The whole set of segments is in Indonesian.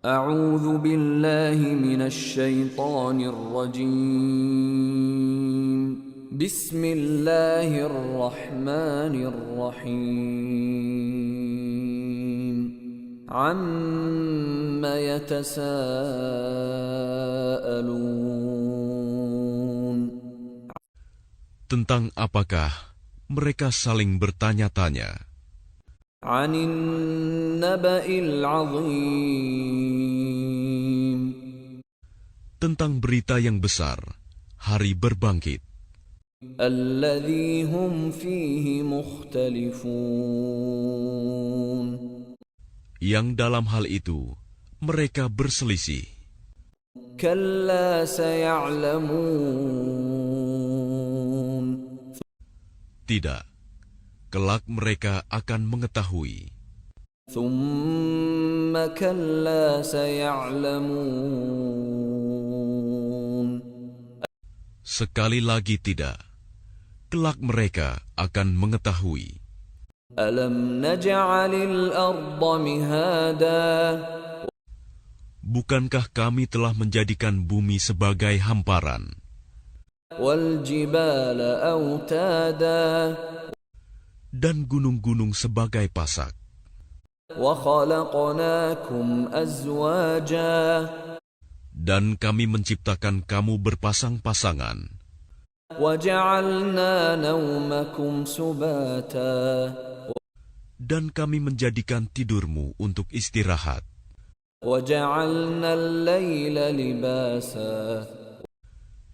أعوذ بالله من الشيطان الرجيم. بسم الله الرحمن الرحيم. عم يتساءلون. Tentang apakah mereka saling bertanya-tanya? عن النبأ العظيم. Tentang berita yang besar, hari berbangkit, الذي هم فيه مختلفون. yang dalam hal itu mereka berselisih. كلا سيعلمون. Tidak, kelak mereka akan mengetahui. ثم كلا سيعلمون. Sekali lagi tidak, kelak mereka akan mengetahui. ألم نجعل الأرض مهادا. Bukankah kami telah menjadikan bumi sebagai hamparan, والجبال أوتادا. dan gunung-gunung sebagai pasak, وخلقناكم أزواجا. dan kami menciptakan kamu berpasang-pasangan, وجعلنا نومكم سباتا. dan kami menjadikan tidurmu untuk istirahat, وجعلنا الليل لباسا.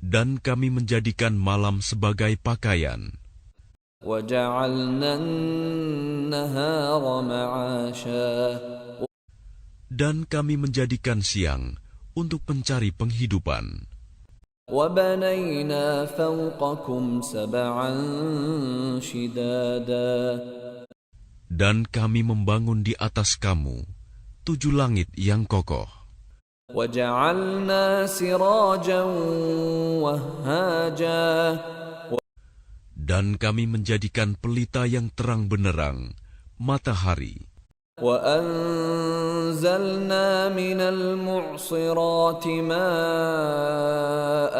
dan kami menjadikan malam sebagai pakaian, وجعلنا النهار معاشا. dan kami menjadikan siang untuk mencari penghidupan, وبنينا فوقكم سبعا شدادا. dan kami membangun di atas kamu 7 langit yang kokoh, وجعلنا سراجا وهاجا. dan kami menjadikan pelita yang terang benderang, matahari, وأنزلنا من المعصرات ماء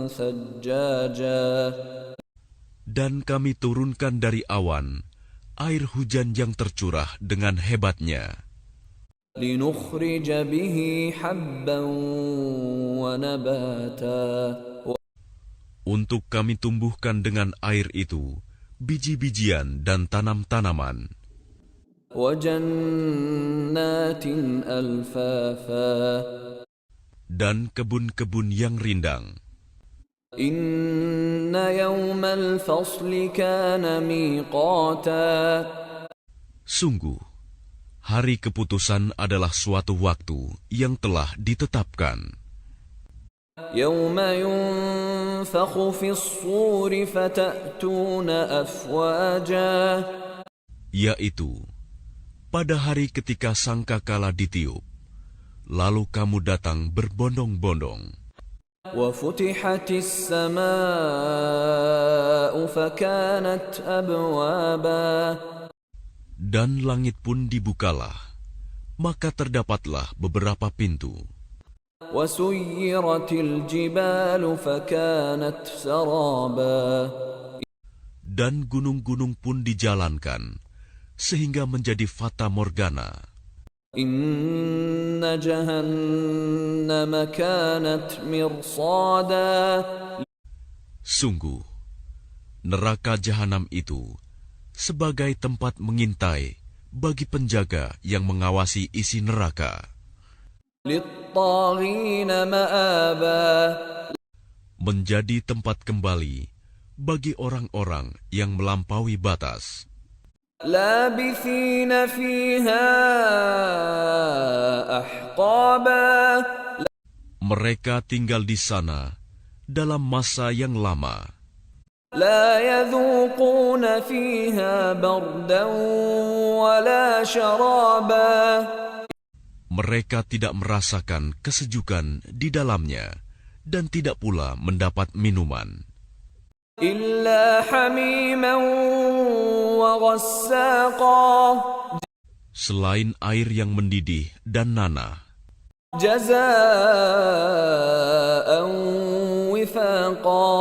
ثجاجا. dan kami turunkan dari awan air hujan yang tercurah dengan hebatnya, لنخرج به حبا ونباتا. untuk kami tumbuhkan dengan air itu biji-bijian dan tanam-tanaman, وجنات ألفافا. dan kebun-kebun yang rindang. إن يوم الفصل كان ميقاتا. Sungguh, hari keputusan adalah suatu waktu yang telah ditetapkan, يوم ينفخ في الصور فتأتون أفواجا. yaitu pada hari ketika sangkakala ditiup, lalu kamu datang berbondong-bondong, وفتحت السماء فكانت أبوابا. dan langit pun dibukalah, maka terdapatlah beberapa pintu, وسيرت الجبال فكانت سرابا. dan gunung-gunung pun dijalankan sehingga menjadi fata morgana. إن جهنم كانت مرصادا. Sungguh, neraka jahanam itu sebagai tempat mengintai bagi penjaga yang mengawasi isi neraka, للطاغين مآبا. menjadi tempat kembali bagi orang-orang yang melampaui batas. لابثين فيها أحقابا. Mereka tinggal di sana dalam masa yang lama. لا يذوقون فيها بردا ولا شرابا. Mereka tidak merasakan kesejukan di dalamnya dan tidak pula mendapat minuman, إلا حميما وغساقا. selain air yang mendidih dan nanah, جزاء وفاقا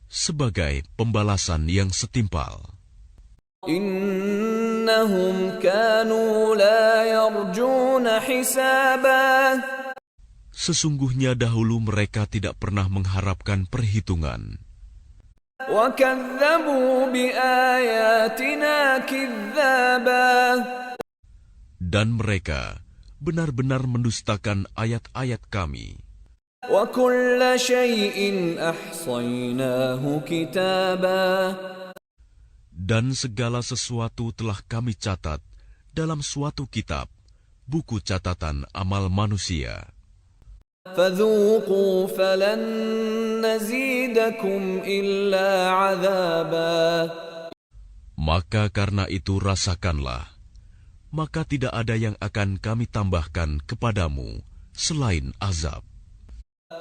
sebagai pembalasan yang setimpal. إنهم كانوا لا يرجون حسابا Sesungguhnya dahulu mereka tidak pernah mengharapkan perhitungan, وكذبوا بآياتنا كذابا dan mereka benar-benar mendustakan ayat-ayat kami. وكل شيء أحصيناه كتابا Dan segala sesuatu telah kami catat dalam suatu kitab, buku catatan amal manusia. فذوقوا فلن نزيدكم إلا عذابا Maka karena itu rasakanlah, maka tidak ada yang akan kami tambahkan kepadamu selain azab.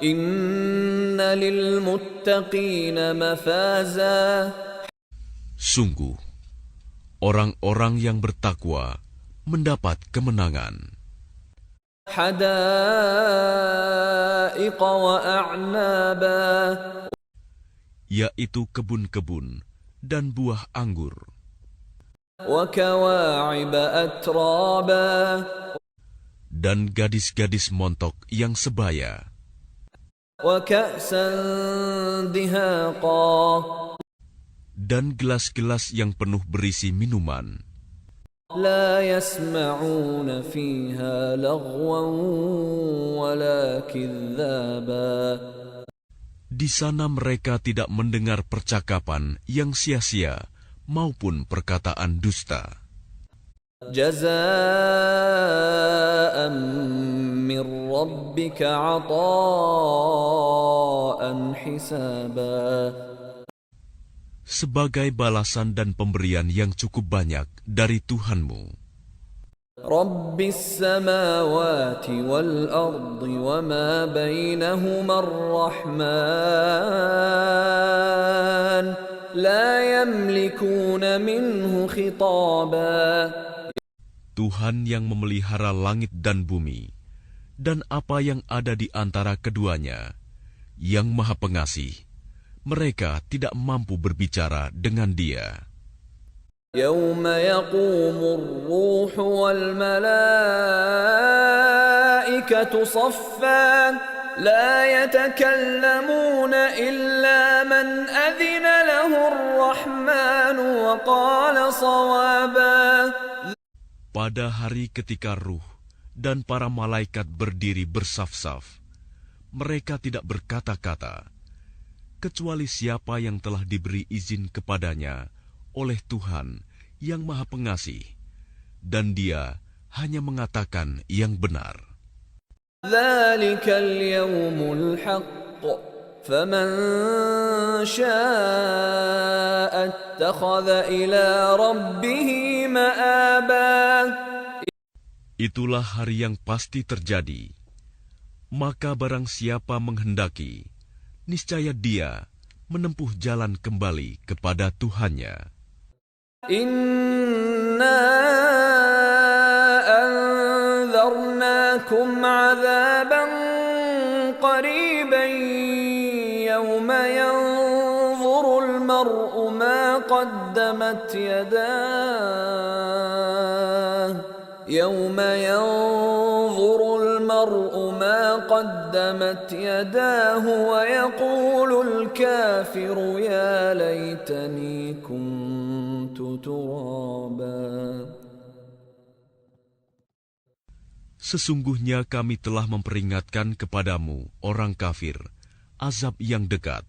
إن للمتقين مفازا Sungguh, orang-orang yang bertakwa mendapat kemenangan, حدائق وأعنابا yaitu kebun-kebun dan buah anggur, وكواعب أترابا dan gadis-gadis montok yang sebaya, وكأسا دهاقا dan gelas-gelas yang penuh berisi minuman. لا يسمعون فيها لغوا ولا كذابا Di sana mereka tidak mendengar percakapan yang sia-sia maupun perkataan dusta. جزاء من ربك عطاء حسابا Sebagai balasan dan pemberian yang cukup banyak dari Tuhanmu, رب السماوات والأرض وما بينهما الرحمن لا يملكون منه خطابا Tuhan yang memelihara langit dan bumi, dan apa yang ada di antara keduanya, yang Maha Pengasih, mereka tidak mampu berbicara dengan Dia. يوم يقوم الروح والملائكة صفا لا يتكلمون إلا من أذن له الرحمن وقال صوابا Pada hari ketika ruh dan para malaikat berdiri bersaf-saf, mereka tidak berkata-kata, kecuali siapa yang telah diberi izin kepadanya oleh Tuhan yang Maha Pengasih, dan Dia hanya mengatakan yang benar. ذلك اليوم الحق فمن شاء اتخذ إلى ربه مآبا Itulah hari yang pasti terjadi. Maka barang siapa menghendaki, niscaya dia menempuh jalan kembali kepada Tuhannya. إنا أنذرناكم عذابا قريبا يوم ينظر المرء ما قدمت يداه يوم ينظر المرء ما قدمت يداه ويقول الكافر يا ليتني كنت ترابا Sesungguhnya kami telah memperingatkan kepadamu, orang kafir, azab yang dekat.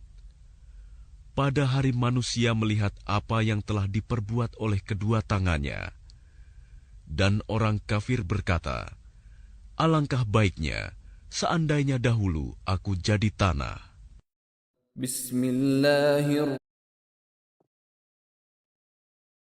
Pada hari manusia melihat apa yang telah diperbuat oleh kedua tangannya. Dan orang kafir berkata, alangkah baiknya seandainya dahulu aku jadi tanah. Bismillahirrahmanirrahim